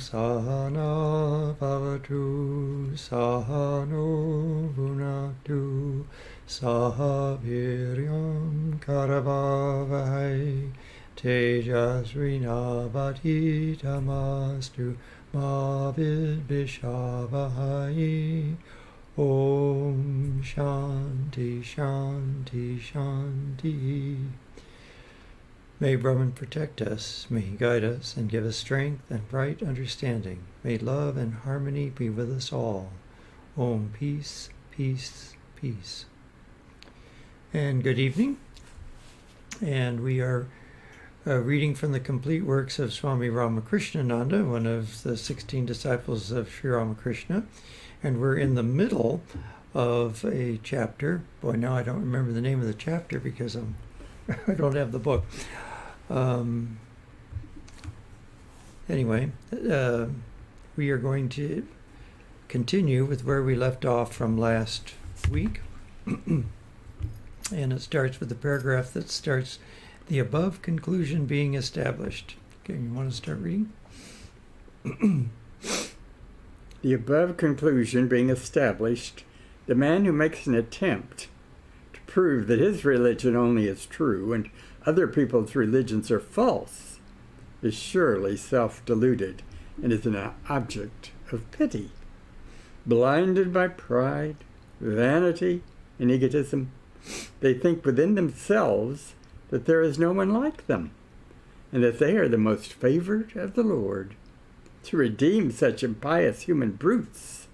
Sahana Bhavatu Sahano Bhunaktu Saha Viryam Karavavahai Tejasvinavadhitamastu Ma Vidvishavahai. Om Shanti Shanti Shanti. May Brahman protect us, may he guide us and give us strength and right understanding. May love and harmony be with us all. Om peace, peace, peace. And good evening. And we are reading from the complete works of Swami Ramakrishnananda, one of the 16 disciples of Sri Ramakrishna. And we're in the middle of a chapter. Boy, now I don't remember the name of the chapter because I don't have the book. Anyway, we are going to continue with where we left off from last week. And it starts with the paragraph that starts, the above conclusion being established. Okay, you want to start reading? The above conclusion being established, the man who makes an attempt to prove that his religion only is true and other people's religions are false is surely self-deluded and is an object of pity. Blinded by pride, vanity, and egotism, they think within themselves that there is no one like them, and that they are the most favored of the Lord. To redeem such impious human brutes,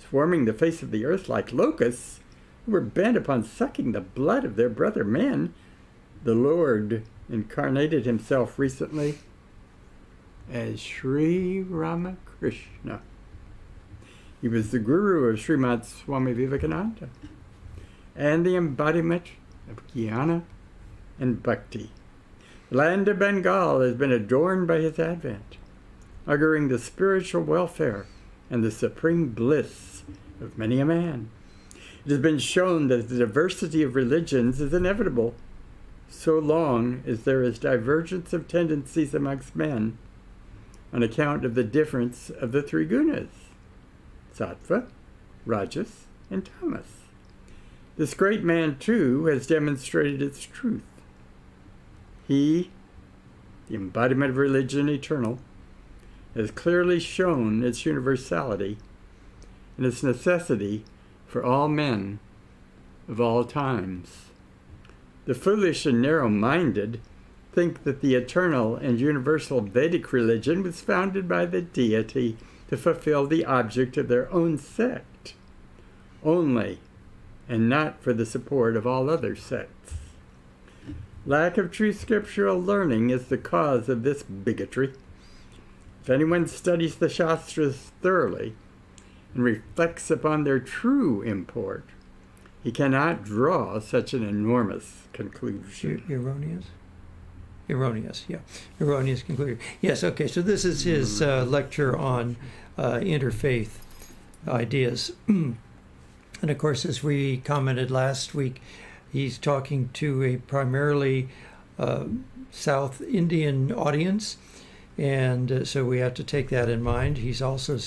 swarming the face of the earth like locusts, who were bent upon sucking the blood of their brother men, the Lord incarnated himself recently as Sri Ramakrishna. He was the guru of Srimad Swami Vivekananda and the embodiment of jnana and bhakti. The land of Bengal has been adorned by his advent, auguring the spiritual welfare and the supreme bliss of many a man. It has been shown that the diversity of religions is inevitable, so long as there is divergence of tendencies amongst men on account of the difference of the three gunas, sattva, rajas, and tamas. This great man, too, has demonstrated its truth. He, the embodiment of religion eternal, has clearly shown its universality and its necessity for all men of all times. The foolish and narrow-minded think that the eternal and universal Vedic religion was founded by the deity to fulfill the object of their own sect only, and not for the support of all other sects. Lack of true scriptural learning is the cause of this bigotry. If anyone studies the Shastras thoroughly and reflects upon their true import, he cannot draw such an enormous conclusion. Erroneous conclusion. Yes, okay, so this is his lecture on interfaith ideas. And of course, as we commented last week, he's talking to a primarily South Indian audience, and so we have to take that in mind. He's also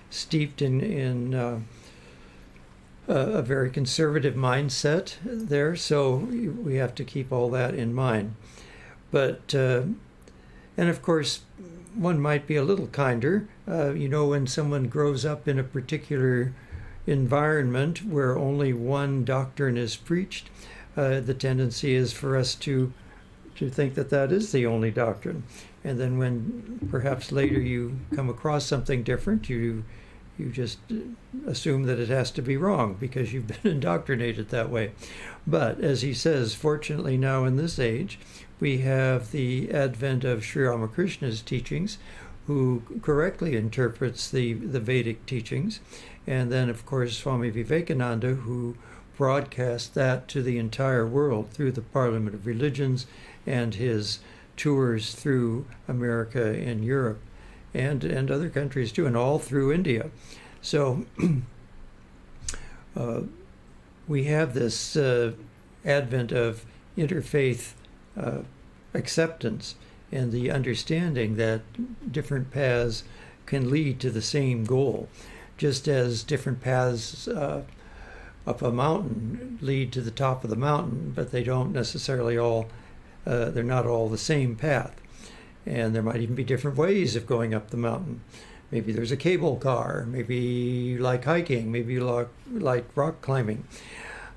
steeped in a very conservative mindset there, so we have to keep all that in mind. But, and of course, one might be a little kinder. When someone grows up in a particular environment where only one doctrine is preached, the tendency is for us to think that that is the only doctrine. And then when perhaps later you come across something different, you just assume that it has to be wrong because you've been indoctrinated that way. But as he says, fortunately now in this age, we have the advent of Sri Ramakrishna's teachings, who correctly interprets the Vedic teachings, and then of course Swami Vivekananda, who broadcast that to the entire world through the Parliament of Religions and his tours through America and Europe and other countries too, and all through India. So we have this advent of interfaith acceptance and the understanding that different paths can lead to the same goal, just as different paths up a mountain lead to the top of the mountain, but they don't necessarily all, they're not all the same path. And there might even be different ways of going up the mountain. Maybe there's a cable car, maybe you like hiking, maybe you like rock climbing.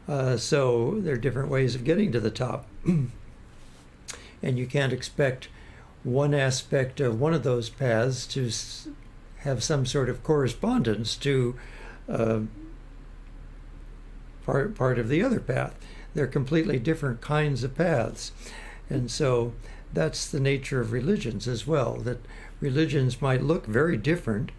So there are different ways of getting to the top. And you can't expect one aspect of one of those paths to have some sort of correspondence to part of the other path. They're completely different kinds of paths. And so that's the nature of religions as well, that religions might look very different,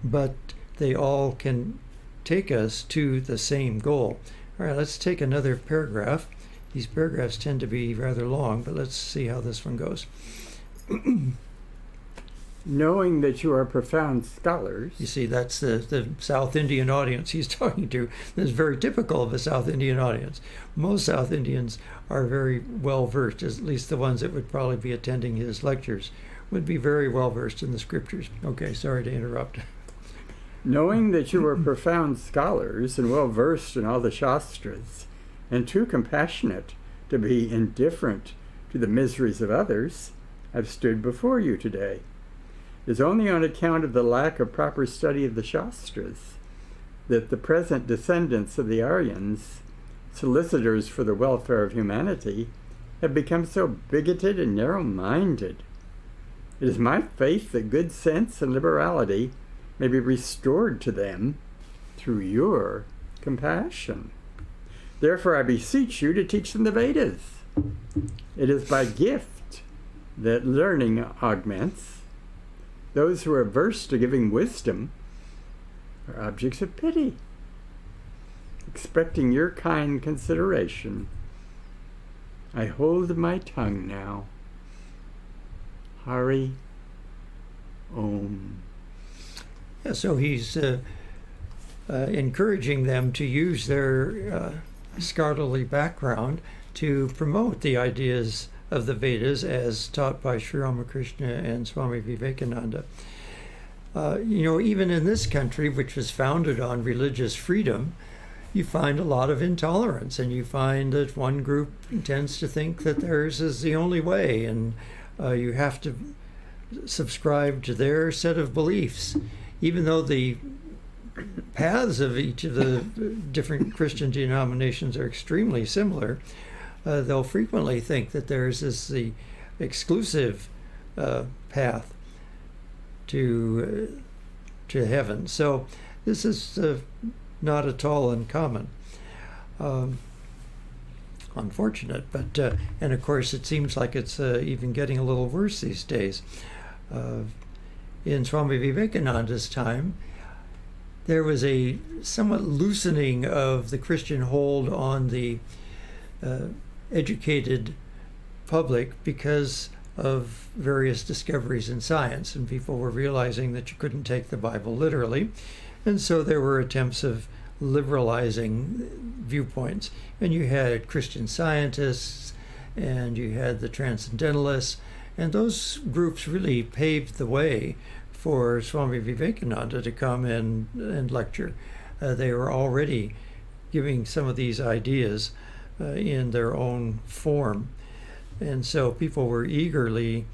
but they all can take us to the same goal. All right, let's take another paragraph. These paragraphs tend to be rather long, but let's see how this one goes. Knowing that you are profound scholars. You see, that's the South Indian audience he's talking to. This is very typical of a South Indian audience. Most South Indians are very well versed, at least the ones that would probably be attending his lectures would be very well versed in the scriptures. Okay, sorry to interrupt. Knowing that you are profound scholars and well versed in all the Shastras, and too compassionate to be indifferent to the miseries of others, I've stood before you today. It is only on account of the lack of proper study of the Shastras that the present descendants of the Aryans, solicitors for the welfare of humanity, have become so bigoted and narrow-minded. It is my faith that good sense and liberality may be restored to them through your compassion. Therefore, I beseech you to teach them the Vedas. It is by gift that learning augments. Those who are averse to giving wisdom are objects of pity. Expecting your kind consideration, I hold my tongue now. Hari Om. Yeah, so he's encouraging them to use their scholarly background to promote the ideas of the Vedas as taught by Sri Ramakrishna and Swami Vivekananda. Even in this country, which was founded on religious freedom, you find a lot of intolerance, and you find that one group tends to think that theirs is the only way, and you have to subscribe to their set of beliefs, even though the paths of each of the different Christian denominations are extremely similar. They'll frequently think that theirs is the exclusive path to heaven. So this is not at all uncommon. Unfortunate, but and of course it seems like it's even getting a little worse these days. In Swami Vivekananda's time, there was a somewhat loosening of the Christian hold on the educated public because of various discoveries in science, and people were realizing that you couldn't take the Bible literally, and so there were attempts of liberalizing viewpoints. And you had Christian Scientists, and you had the Transcendentalists, and those groups really paved the way for Swami Vivekananda to come and lecture. They were already giving some of these ideas in their own form. And so people were eagerly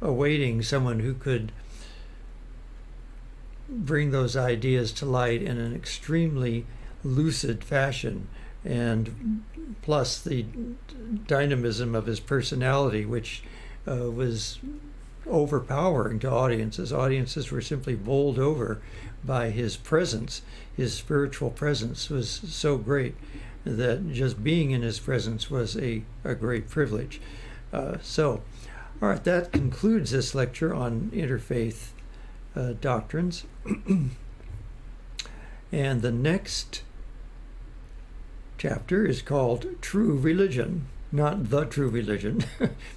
awaiting someone who could bring those ideas to light in an extremely lucid fashion, and plus the dynamism of his personality, which was overpowering to audiences. Audiences were simply bowled over by his presence. His spiritual presence was so great that just being in his presence was a great privilege. All right, that concludes this lecture on interfaith doctrines. And the next chapter is called True Religion. Not the true religion,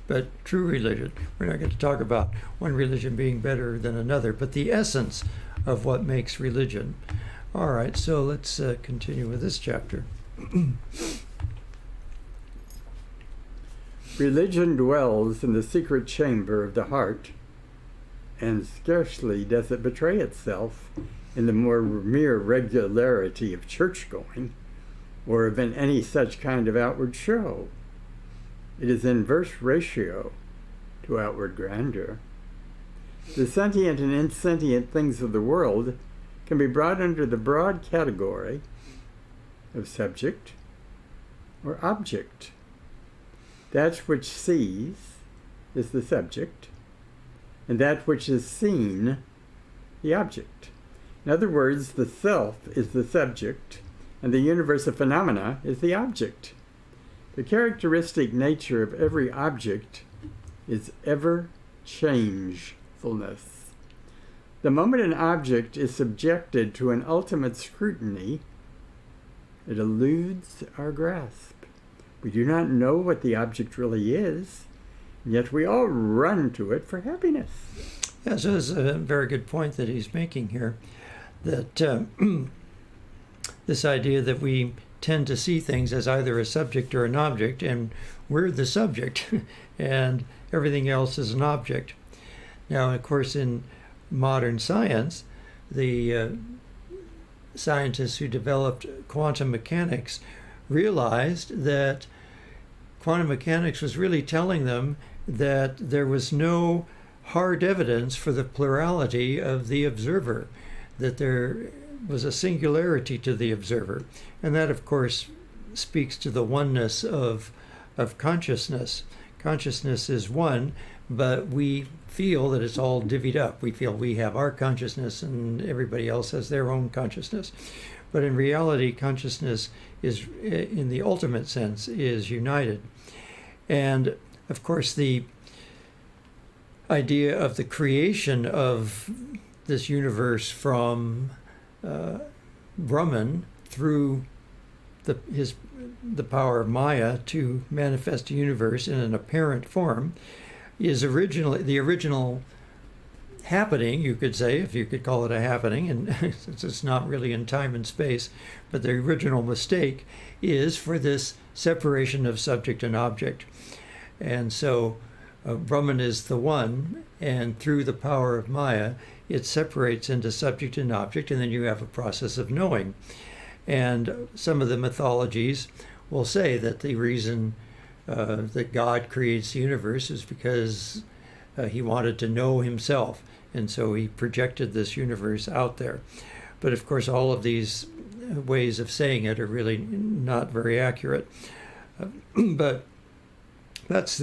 but true religion. We're not going to talk about one religion being better than another, but the essence of what makes religion. All right, so let's continue with this chapter. Religion dwells in the secret chamber of the heart and scarcely does it betray itself in the more mere regularity of church-going, or of any such kind of outward show. It is inverse ratio to outward grandeur. The sentient and insentient things of the world can be brought under the broad category of subject or object. That which sees is the subject, and that which is seen, the object. In other words, the self is the subject, and the universe of phenomena is the object. The characteristic nature of every object is ever changefulness. The moment an object is subjected to an ultimate scrutiny, it eludes our grasp. We do not know what the object really is, yet we all run to it for happiness. Yeah, so it's a very good point that he's making here, that this idea that we tend to see things as either a subject or an object, and we're the subject, and everything else is an object. Now, of course, in modern science, the scientists who developed quantum mechanics realized that quantum mechanics was really telling them that there was no hard evidence for the plurality of the observer, that there was a singularity to the observer. And that, of course, speaks to the oneness of consciousness. Consciousness is one, but we feel that it's all divvied up. We feel we have our consciousness and everybody else has their own consciousness. But in reality, consciousness is, in the ultimate sense, is united. And, of course, the idea of the creation of this universe from Brahman through the power of Maya to manifest a universe in an apparent form is originally the original happening, you could say, if you could call it a happening, and since it's not really in time and space, but the original mistake is for this separation of subject and object. And so Brahman is the one, and through the power of Maya, it separates into subject and object, and then you have a process of knowing. And some of the mythologies will say that the reason that God creates the universe is because he wanted to know himself, and so he projected this universe out there. But of course, all of these ways of saying it are really not very accurate. But that's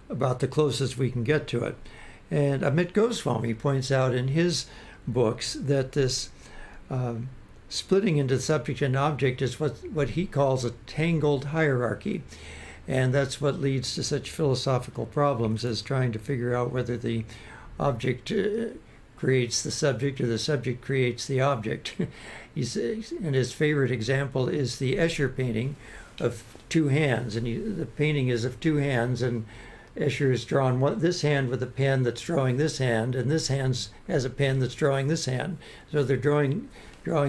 about the closest we can get to it. And Amit Goswami points out in his books that this splitting into subject and object is what he calls a tangled hierarchy. And that's what leads to such philosophical problems as trying to figure out whether the object creates the subject or the subject creates the object. And his favorite example is the Escher painting of two hands. And the painting is of two hands, and Escher has drawn this hand with a pen that's drawing this hand, and this hand has a pen that's drawing this hand. So they're drawing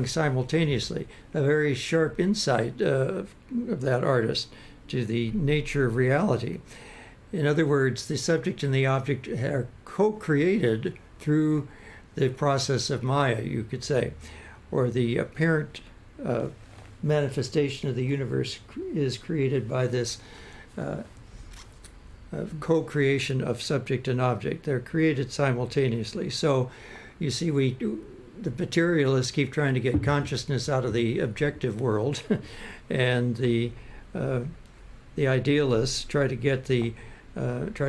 simultaneously. A very sharp insight of that artist to the nature of reality. In other words, the subject and the object are co-created through the process of Maya, you could say, or the apparent manifestation of the universe is created by this co-creation of subject and object. They're created simultaneously. So you see, the materialists keep trying to get consciousness out of the objective world, and the idealists try to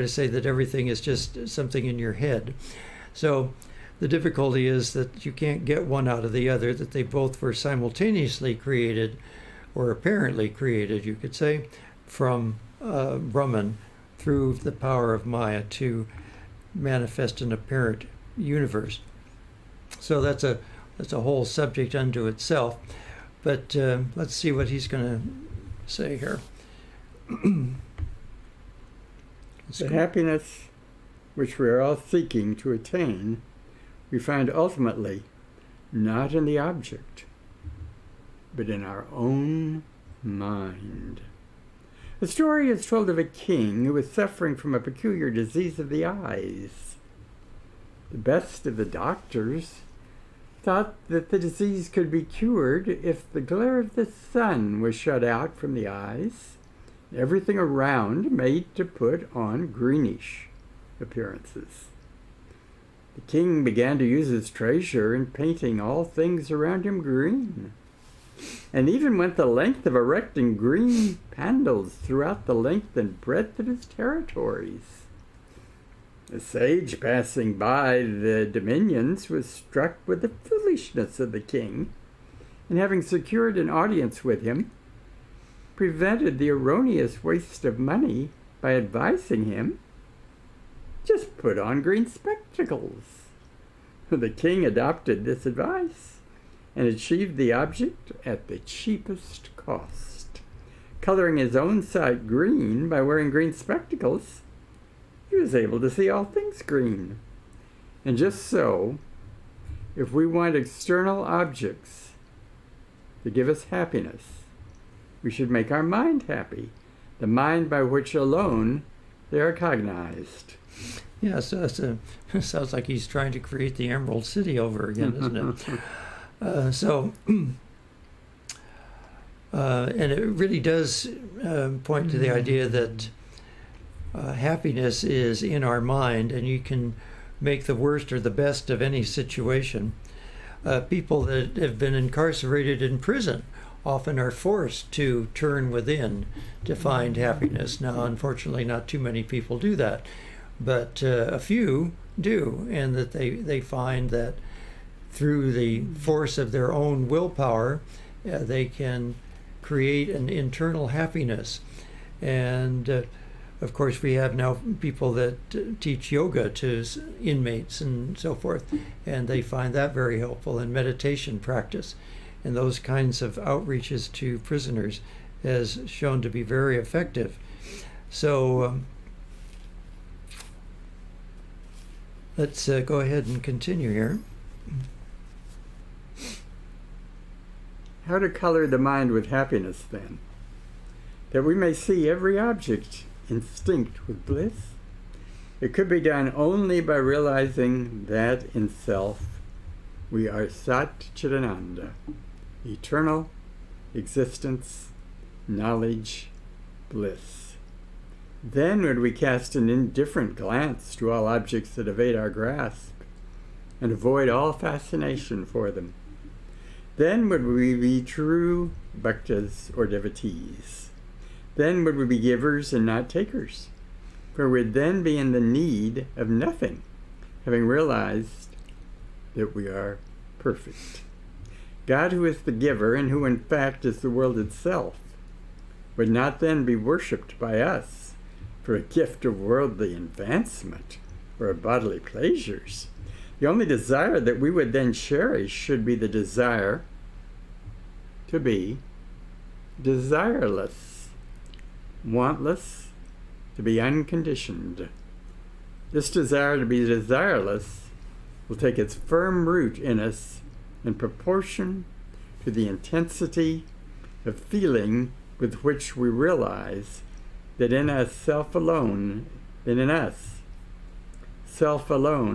say that everything is just something in your head. So the difficulty is that you can't get one out of the other, that they both were simultaneously created, or apparently created, you could say, from Brahman through the power of Maya to manifest an apparent universe. So that's a whole subject unto itself. But let's see what he's going to say here. The happiness which we are all seeking to attain, we find ultimately not in the object, but in our own mind. A story is told of a king who was suffering from a peculiar disease of the eyes. The best of the doctors thought that the disease could be cured if the glare of the sun was shut out from the eyes, everything around made to put on greenish appearances. The king began to use his treasure in painting all things around him green, and even went the length of erecting green pandals throughout the length and breadth of his territories. A sage passing by the dominions was struck with the foolishness of the king, and having secured an audience with him, prevented the erroneous waste of money by advising him, just put on green spectacles. The king adopted this advice and achieved the object at the cheapest cost. Coloring his own sight green by wearing green spectacles, he was able to see all things green. And just so, if we want external objects to give us happiness, we should make our mind happy, the mind by which alone they are cognized. Yeah, so it sounds like he's trying to create the Emerald City over again, isn't it? And it really does point to the idea that happiness is in our mind, and you can make the worst or the best of any situation. People that have been incarcerated in prison often are forced to turn within to find happiness. Now, unfortunately, not too many people do that, but a few do, and that they find that through the force of their own willpower, they can create an internal happiness. And of course, we have now people that teach yoga to inmates and so forth, and they find that very helpful, and meditation practice and those kinds of outreaches to prisoners has shown to be very effective. So let's go ahead and continue here. How to color the mind with happiness, then, that we may see every object instinct with bliss? It could be done only by realizing that in self we are Sat Chidananda, eternal existence, knowledge, bliss. Then would we cast an indifferent glance to all objects that evade our grasp and avoid all fascination for them. Then would we be true bhaktas or devotees. Then would we be givers and not takers, for we'd then be in the need of nothing, having realized that we are perfect. God, who is the giver and who in fact is the world itself, would not then be worshipped by us for a gift of worldly advancement or of bodily pleasures. The only desire that we would then cherish should be the desire to be desireless, wantless, to be unconditioned. This desire to be desireless will take its firm root in us in proportion to the intensity of feeling with which we realize that in us self alone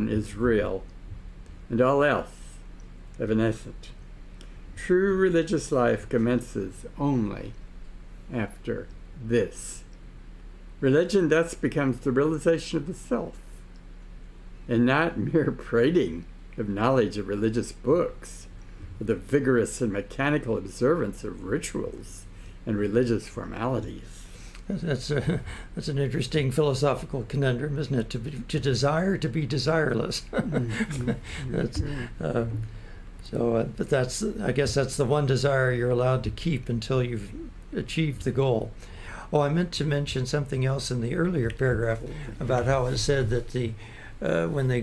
is real, and all else evanescent. True religious life commences only after this. Religion thus becomes the realization of the self, and not mere prating of knowledge of religious books, or the vigorous and mechanical observance of rituals and religious formalities. That's an interesting philosophical conundrum, isn't it? To desire to be desireless. But I guess that's the one desire you're allowed to keep until you've achieved the goal. Oh, I meant to mention something else in the earlier paragraph about how it said that when we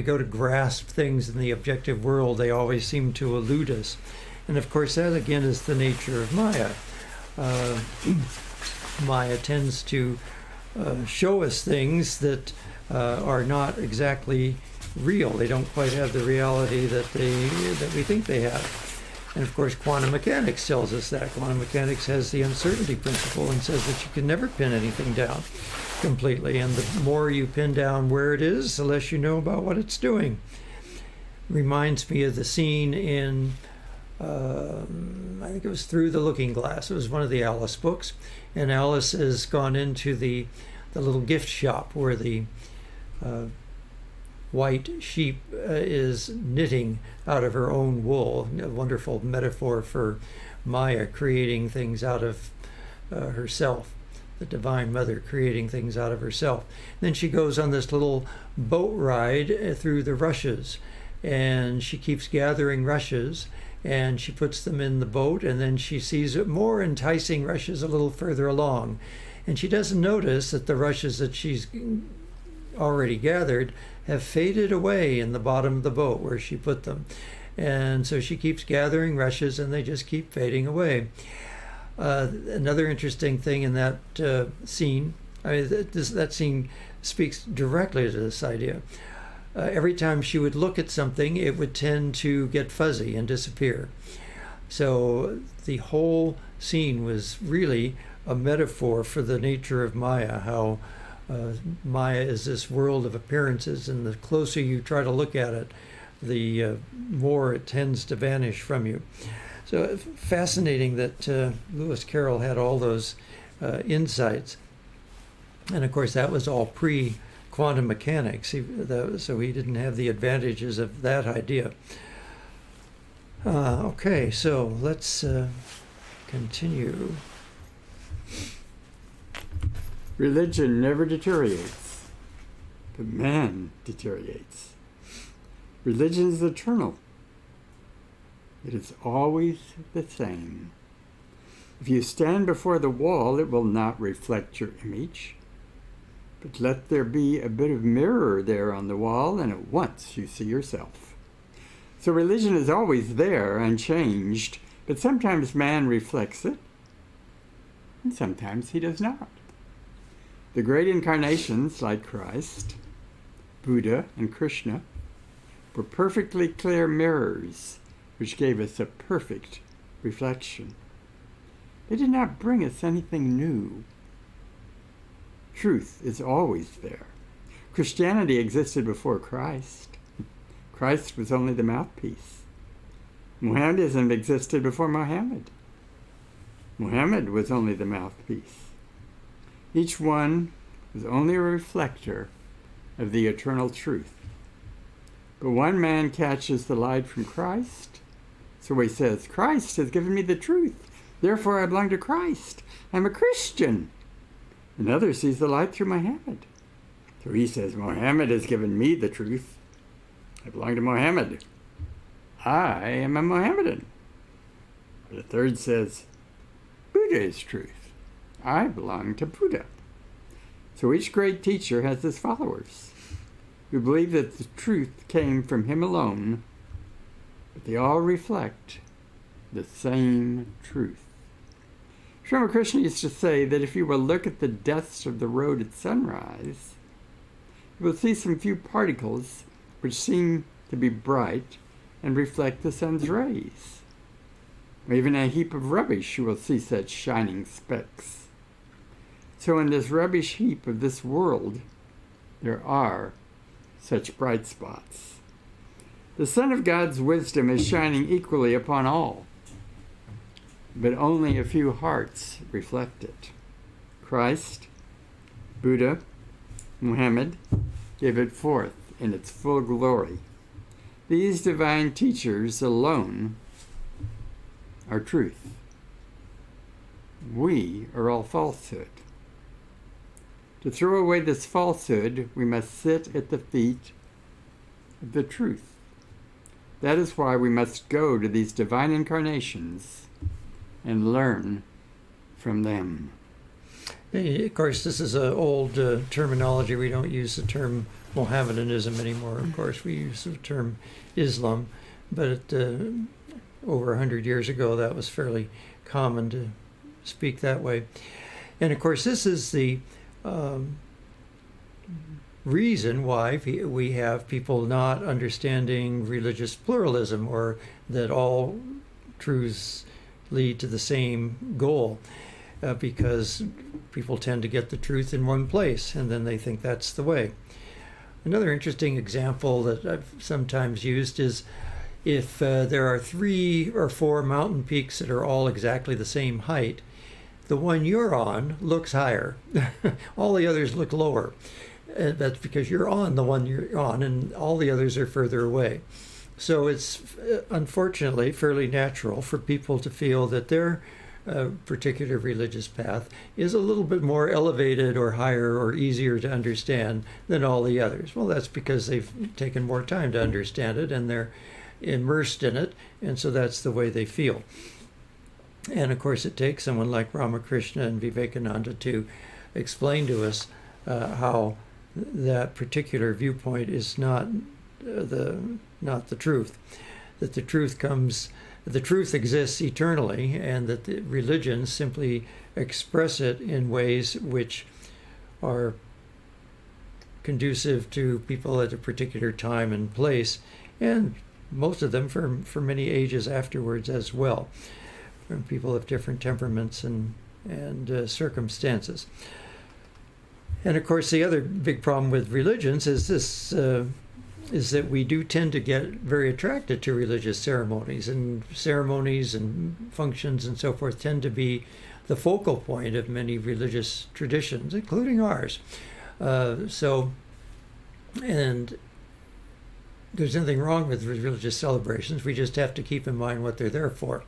go to grasp things in the objective world, they always seem to elude us, and of course that again is the nature of Maya. Maya tends to show us things that are not exactly real. They don't quite have the reality that we think they have. And of course, quantum mechanics tells us that. Quantum mechanics has the uncertainty principle and says that you can never pin anything down completely. And the more you pin down where it is, the less you know about what it's doing. Reminds me of the scene in, I think it was Through the Looking Glass. It was one of the Alice books. And Alice has gone into the little gift shop where the white sheep is knitting out of her own wool. A wonderful metaphor for Maya creating things out of herself, the Divine Mother creating things out of herself. Then she goes on this little boat ride through the rushes, and she keeps gathering rushes, and she puts them in the boat, and then she sees more enticing rushes a little further along. And she doesn't notice that the rushes that she's already gathered have faded away in the bottom of the boat where she put them. And so she keeps gathering rushes, and they just keep fading away. Another interesting thing in that scene, that scene speaks directly to this idea. Every time she would look at something, it would tend to get fuzzy and disappear. So the whole scene was really a metaphor for the nature of Maya, how Maya is this world of appearances, and the closer you try to look at it, the more it tends to vanish from you. So fascinating that Lewis Carroll had all those insights. And of course, that was all pre-quantum mechanics, so he didn't have the advantages of that idea. Okay, so let's continue. Religion never deteriorates, but man deteriorates. Religion is eternal. It is always the same. If you stand before the wall, it will not reflect your image. But let there be a bit of mirror there on the wall, and at once you see yourself. So religion is always there, unchanged, but sometimes man reflects it, and sometimes he does not. The great incarnations, like Christ, Buddha, and Krishna, were perfectly clear mirrors, which gave us a perfect reflection. They did not bring us anything new. Truth is always there. Christianity existed before Christ. Christ was only the mouthpiece. Mohammedanism existed before Muhammad. Muhammad was only the mouthpiece. Each one was only a reflector of the eternal truth. But one man catches the light from Christ, so he says, Christ has given me the truth, therefore I belong to Christ. I'm a Christian. Another sees the light through Muhammad. So he says, Muhammad has given me the truth. I belong to Muhammad. I am a Mohammedan. The third says, Buddha is truth. I belong to Buddha. So each great teacher has his followers who believe that the truth came from him alone, but they all reflect the same truth. Swami Ramakrishnananda used to say that if you will look at the dust of the road at sunrise, you will see some few particles which seem to be bright and reflect the sun's rays. Or even a heap of rubbish, you will see such shining specks. So in this rubbish heap of this world, there are such bright spots. The sun of God's wisdom is shining equally upon all, but only a few hearts reflect it. Christ, Buddha, Muhammad gave it forth in its full glory. These divine teachers alone are truth. We are all falsehood. To throw away this falsehood, we must sit at the feet of the truth. That is why we must go to these divine incarnations and learn from them. Of course, this is an old terminology. We don't use the term Mohammedanism anymore. Of course, we use the term Islam. But over 100 years ago, that was fairly common to speak that way. And of course, this is the reason why we have people not understanding religious pluralism, or that all truths lead to the same goal, because people tend to get the truth in one place, and then they think that's the way. Another interesting example that I've sometimes used is if there are 3 or 4 mountain peaks that are all exactly the same height, the one you're on looks higher. All the others look lower. That's because you're on the one you're on, and all the others are further away. So it's unfortunately fairly natural for people to feel that their particular religious path is a little bit more elevated or higher or easier to understand than all the others. Well, that's because they've taken more time to understand it and they're immersed in it, and so that's the way they feel. And of course, it takes someone like Ramakrishna and Vivekananda to explain to us how that particular viewpoint is not the truth. That the truth exists eternally, and that the religions simply express it in ways which are conducive to people at a particular time and place, and most of them for many ages afterwards as well, from people of different temperaments and circumstances. And of course, the other big problem with religions is this. Is that we do tend to get very attracted to religious ceremonies and functions and so forth tend to be the focal point of many religious traditions, including ours. And there's nothing wrong with religious celebrations. We just have to keep in mind what they're there for.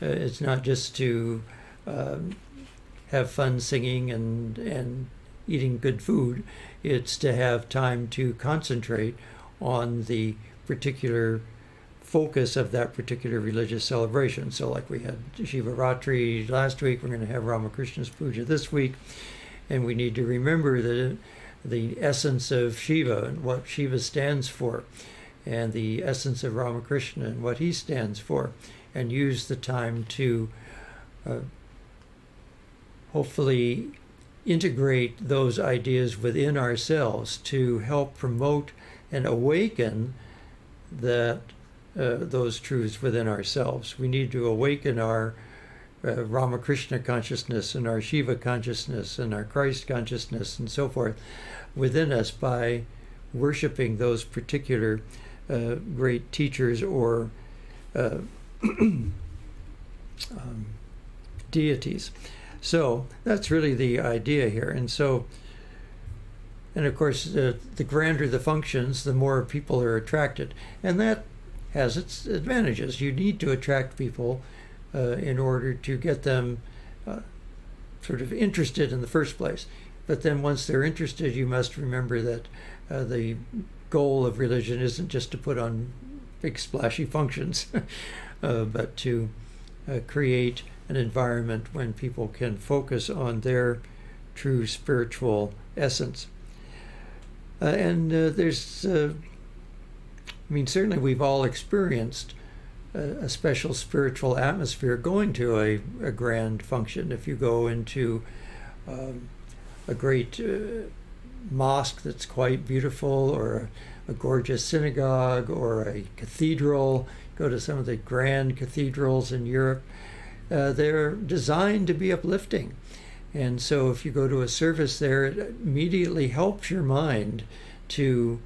It's not just to have fun singing and eating good food. It's to have time to concentrate on the particular focus of that particular religious celebration. So like we had Shiva Ratri last week, we're going to have Ramakrishna's Puja this week, and we need to remember the essence of Shiva and what Shiva stands for, and the essence of Ramakrishna and what he stands for, and use the time to hopefully integrate those ideas within ourselves to help promote and awaken those truths within ourselves. We need to awaken our Ramakrishna consciousness and our Shiva consciousness and our Christ consciousness and so forth within us by worshiping those particular great teachers or deities. So that's really the idea here. And of course, the grander the functions, the more people are attracted. And that has its advantages. You need to attract people in order to get them sort of interested in the first place. But then once they're interested, you must remember that the goal of religion isn't just to put on big splashy functions, but to create an environment when people can focus on their true spiritual essence. Certainly we've all experienced a special spiritual atmosphere going to a grand function. If you go into a great mosque that's quite beautiful, or a gorgeous synagogue, or a cathedral, go to some of the grand cathedrals in Europe, they're designed to be uplifting. And so if you go to a service there, it immediately helps your mind to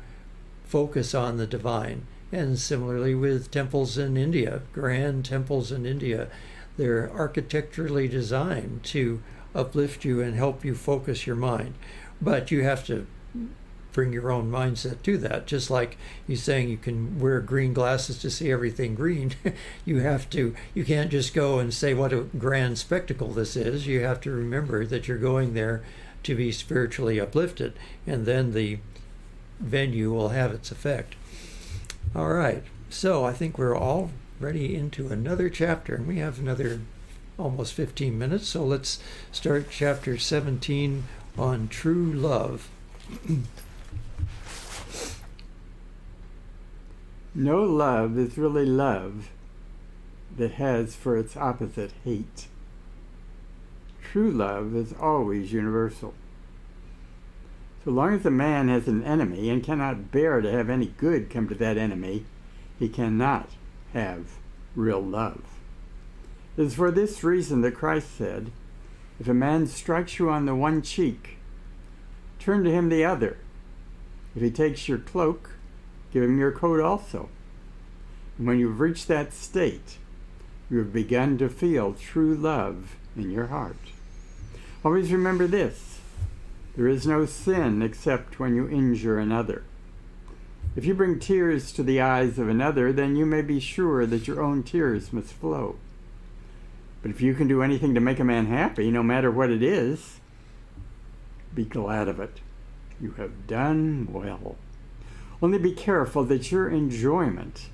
focus on the divine. And similarly with temples in India, grand temples in India, they're architecturally designed to uplift you and help you focus your mind. But you have to bring your own mindset to that. Just like you saying you can wear green glasses to see everything green, you can't just go and say what a grand spectacle this is. You have to remember that you're going there to be spiritually uplifted, and then the venue will have its effect. All right, so I think we're all ready into another chapter, and we have another almost 15 minutes, so let's start chapter 17 on true love. No love is really love that has for its opposite hate. True love is always universal. So long as a man has an enemy and cannot bear to have any good come to that enemy, he cannot have real love. It is for this reason that Christ said, if a man strikes you on the one cheek, turn to him the other. If he takes your cloak, give him your coat also. And when you've reached that state, you have begun to feel true love in your heart. Always remember this: there is no sin except when you injure another. If you bring tears to the eyes of another, then you may be sure that your own tears must flow. But if you can do anything to make a man happy, no matter what it is, be glad of it. You have done well. Only be careful that your enjoyment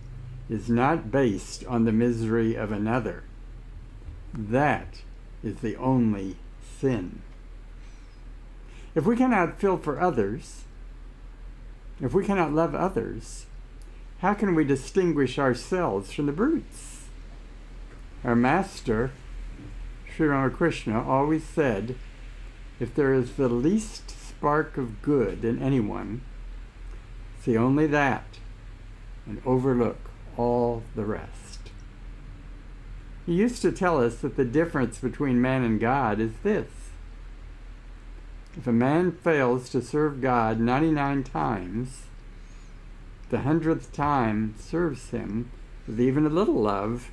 is not based on the misery of another. That is the only sin. If we cannot feel for others, if we cannot love others, how can we distinguish ourselves from the brutes? Our master, Swami Ramakrishnananda, always said, if there is the least spark of good in anyone, see only that and overlook all the rest. He used to tell us that the difference between man and God is this: if a man fails to serve God 99 times, the 100th time serves him with even a little love,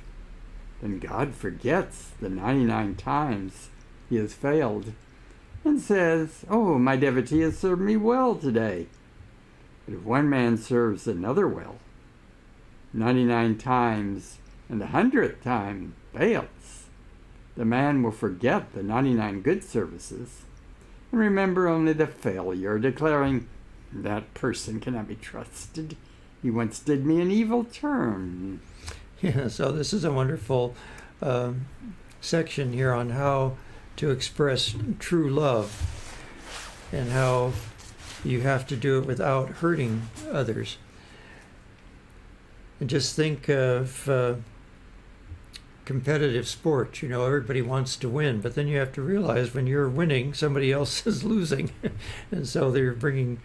then God forgets the 99 times he has failed and says, oh, my devotee has served me well today. But if one man serves another well, 99 times and the 100th time fails, the man will forget the 99 good services and remember only the failure, declaring, that person cannot be trusted. He once did me an evil turn. Yeah, so this is a wonderful section here on how to express true love and how you have to do it without hurting others. And just think of competitive sports. You know, everybody wants to win, but then you have to realize when you're winning, somebody else is losing. And so they're bringing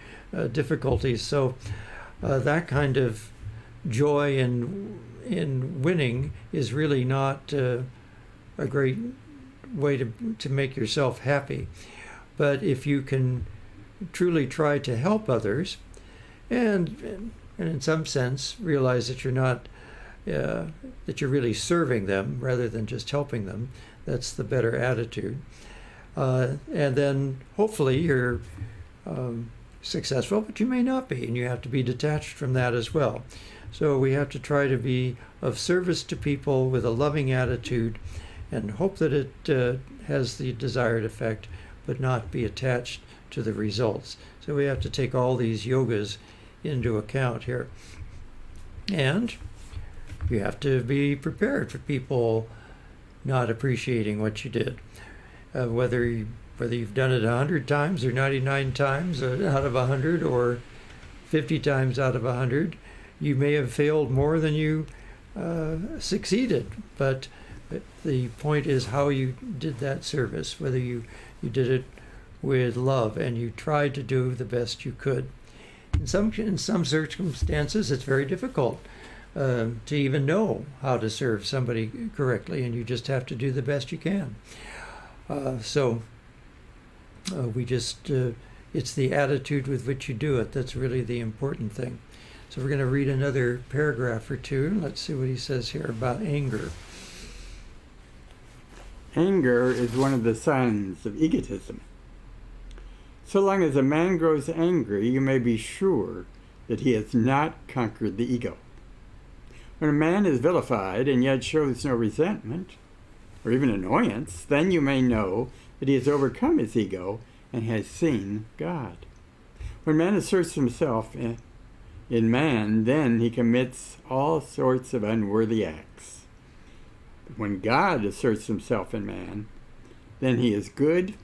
difficulties. So that kind of joy in winning is really not a great way to make yourself happy. But if you can truly try to help others and in some sense realize that you're not that you're really serving them rather than just helping them, that's the better attitude. And then hopefully you're successful, but you may not be, and you have to be detached from that as well. So we have to try to be of service to people with a loving attitude and hope that it has the desired effect, but not be attached to the results. So we have to take all these yogas into account here. And you have to be prepared for people not appreciating what you did. Whether you've done it 100 times or 99 times out of 100 or 50 times out of 100, you may have failed more than you succeeded. But the point is how you did that service, whether you did it with love and you tried to do the best you could. In some circumstances, it's very difficult to even know how to serve somebody correctly, and you just have to do the best you can. It's the attitude with which you do it that's really the important thing. So we're going to read another paragraph or two. Let's see what he says here about anger. Anger is one of the signs of egotism. So long as a man grows angry, you may be sure that he has not conquered the ego. When a man is vilified and yet shows no resentment or even annoyance, then you may know that he has overcome his ego and has seen God. When man asserts himself in man, then he commits all sorts of unworthy acts. But when God asserts himself in man, then he is good,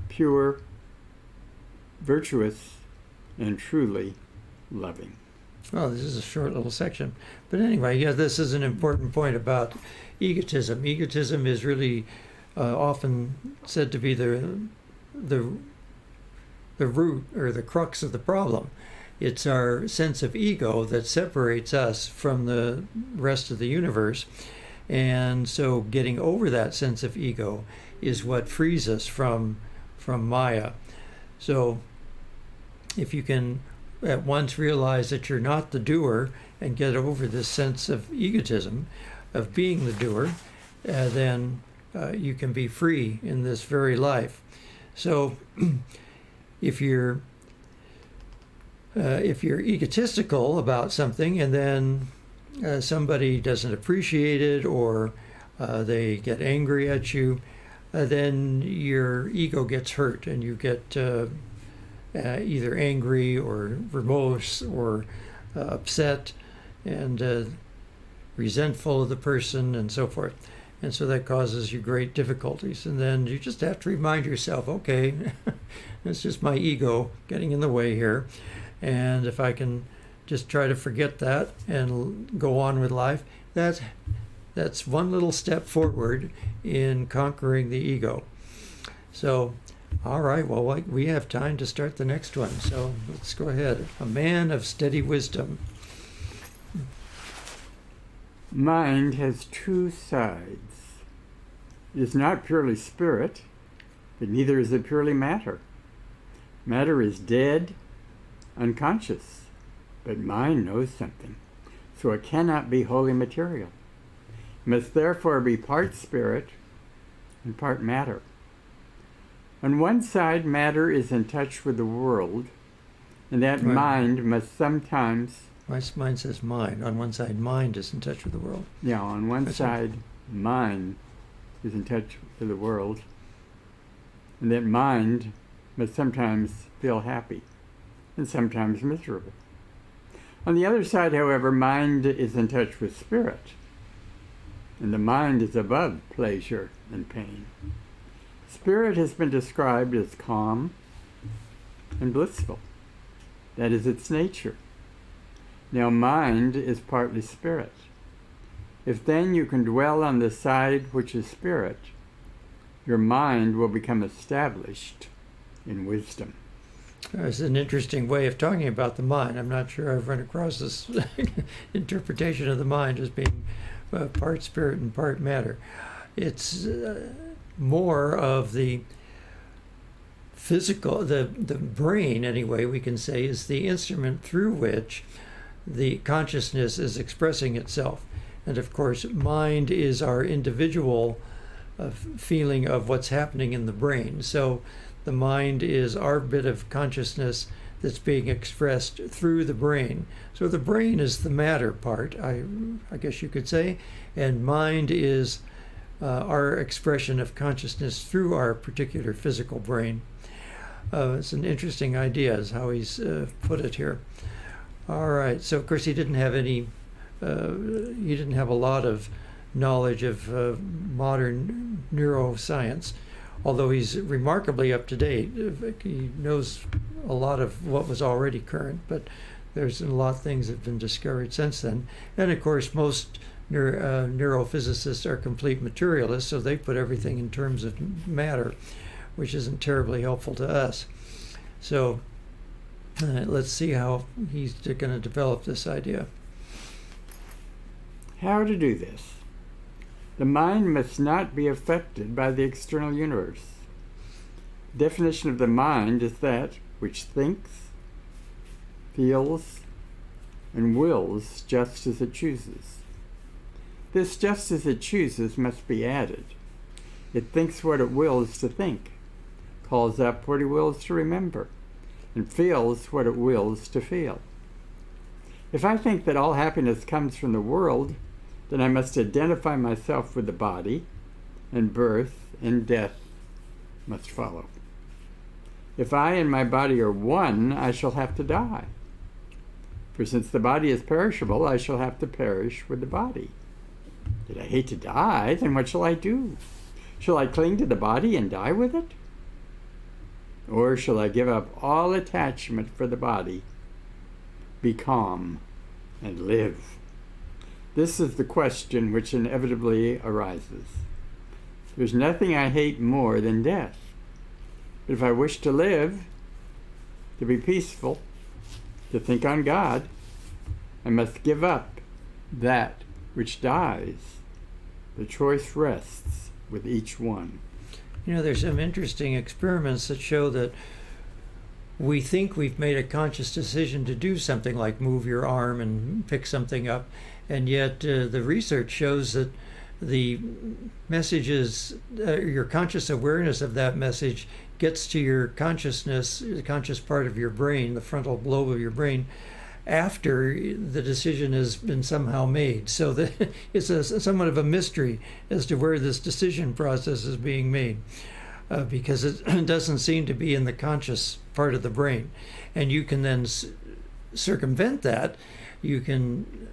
pure, virtuous, and truly loving. Well, this is a short little section. But anyway, yeah, this is an important point about egotism. Egotism is really often said to be the root or the crux of the problem. It's our sense of ego that separates us from the rest of the universe. And so getting over that sense of ego is what frees us from Maya. So if you can at once realize that you're not the doer and get over this sense of egotism, of being the doer, then you can be free in this very life. So if you're egotistical about something and then somebody doesn't appreciate it, or they get angry at you, then your ego gets hurt and you get either angry or remorse or upset and resentful of the person and so forth. And so that causes you great difficulties. And then you just have to remind yourself, okay, it's just my ego getting in the way here. And if I can just try to forget that and go on with life, that's one little step forward in conquering the ego. So, all right, well, we have time to start the next one. So let's go ahead. A man of steady wisdom. Mind has two sides. It is not purely spirit, but neither is it purely matter. Matter is dead, unconscious, but mind knows something, so it cannot be wholly material. It must therefore be part spirit and part matter. On one side, matter is in touch with the world, and that right. mind must sometimes... My mind says mind. On one side, mind is in touch with the world. Yeah, on one That's side, mind is in touch with the world, and that mind must sometimes feel happy and sometimes miserable. On the other side, however, mind is in touch with spirit, and the mind is above pleasure and pain. Spirit has been described as calm and blissful. That is its nature. Now, mind is partly spirit. If then you can dwell on the side which is spirit, your mind will become established in wisdom. It's an interesting way of talking about the mind. I'm not sure I've run across this interpretation of the mind as being part spirit and part matter. It's more of the physical, the brain anyway, we can say, is the instrument through which the consciousness is expressing itself. And of course, mind is our individual feeling of what's happening in the brain. So the mind is our bit of consciousness that's being expressed through the brain. So the brain is the matter part, I guess you could say, and mind is our expression of consciousness through our particular physical brain. It's an interesting idea, is how he's put it here. All right. So of course he didn't have a lot of knowledge of modern neuroscience, although he's remarkably up to date. He knows a lot of what was already current, but there's a lot of things that have been discovered since then. And of course, most neurophysicists are complete materialists, so they put everything in terms of matter, which isn't terribly helpful to us. So let's see how he's going to develop this idea. How to do this? The mind must not be affected by the external universe. The definition of the mind is that which thinks, feels, and wills just as it chooses. This just as it chooses must be added. It thinks what it wills to think, calls up what it wills to remember, and feels what it wills to feel. If I think that all happiness comes from the world, then I must identify myself with the body, and birth and death must follow. If I and my body are one, I shall have to die. For since the body is perishable, I shall have to perish with the body. Did I hate to die, then what shall I do? Shall I cling to the body and die with it? Or shall I give up all attachment for the body, be calm, and live? This is the question which inevitably arises. There's nothing I hate more than death. But if I wish to live, to be peaceful, to think on God, I must give up that which dies. The choice rests with each one. You know, there's some interesting experiments that show that we think we've made a conscious decision to do something like move your arm and pick something up, and yet the research shows that the messages, your conscious awareness of that message gets to your consciousness, the conscious part of your brain, the frontal lobe of your brain, after the decision has been somehow made. So that it's somewhat of a mystery as to where this decision process is being made, because it doesn't seem to be in the conscious part of the brain. And you can then circumvent that. You can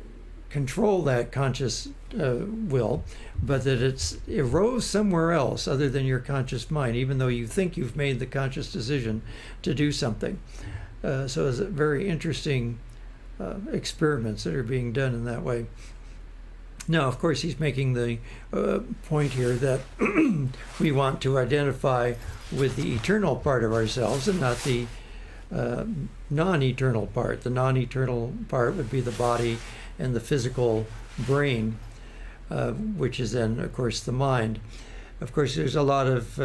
control that conscious will, but that it arose somewhere else other than your conscious mind, even though you think you've made the conscious decision to do something. So it's very interesting experiments that are being done in that way. Now, of course, he's making the point here that we want to identify with the eternal part of ourselves and not the non-eternal part. The non-eternal part would be the body and the physical brain, which is then, of course, the mind. Of course, there's a lot of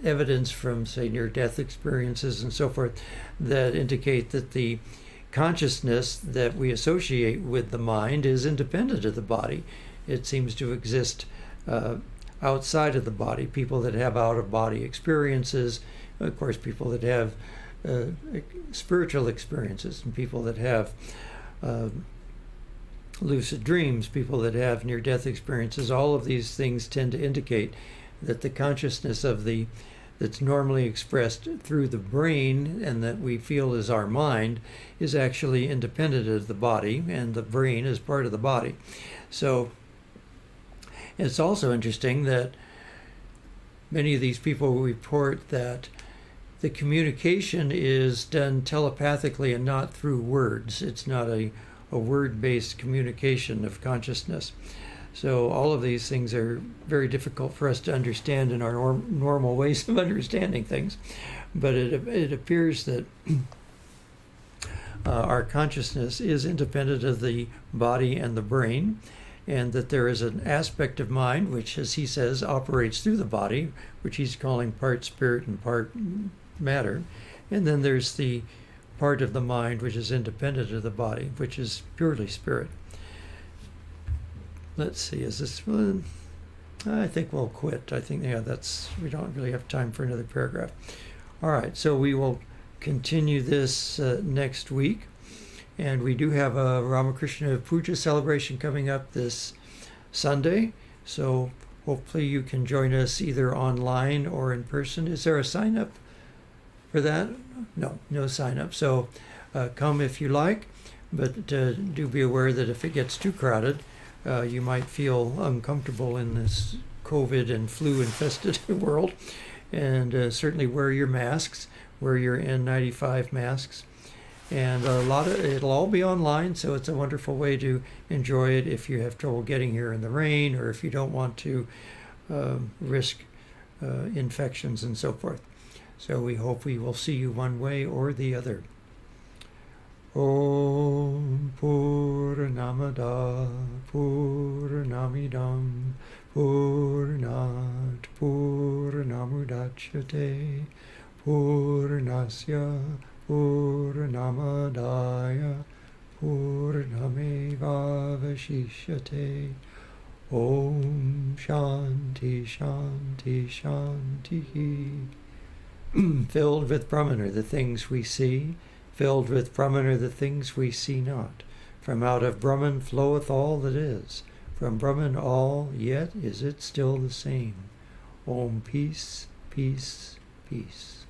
evidence from, say, near-death experiences and so forth that indicate that the consciousness that we associate with the mind is independent of the body. It seems to exist outside of the body. People that have out-of-body experiences, of course, people that have spiritual experiences, and people that have lucid dreams, people that have near-death experiences, all of these things tend to indicate that the consciousness that's normally expressed through the brain and that we feel is our mind is actually independent of the body, and the brain is part of the body. So it's also interesting that many of these people report that the communication is done telepathically and not through words. It's not a word-based communication of consciousness. So all of these things are very difficult for us to understand in our normal ways of understanding things. But it appears that our consciousness is independent of the body and the brain, and that there is an aspect of mind which, as he says, operates through the body, which he's calling part spirit and part matter. And then there's the part of the mind which is independent of the body, which is purely spirit. Let's see, is this, I think we'll quit. I think, we don't really have time for another paragraph. All right, so we will continue this next week. And we do have a Ramakrishna Puja celebration coming up this Sunday. So hopefully you can join us either online or in person. Is there a sign up for that? No sign up. So come if you like, but do be aware that if it gets too crowded, you might feel uncomfortable in this COVID and flu infested world. And certainly wear your masks, wear your N95 masks. And it'll all be online, so it's a wonderful way to enjoy it if you have trouble getting here in the rain, or if you don't want to risk infections and so forth. So we hope we will see you one way or the other. Om Purnamada Purnamidam Purnat Purnamudachyate Purnasya Purnamadaya Purnamevavashishyate. Om Shanti Shanti Shanti. Filled with Brahman are the things we see, filled with Brahman are the things we see not. From out of Brahman floweth all that is, from Brahman all, yet is it still the same. Om peace, peace, peace.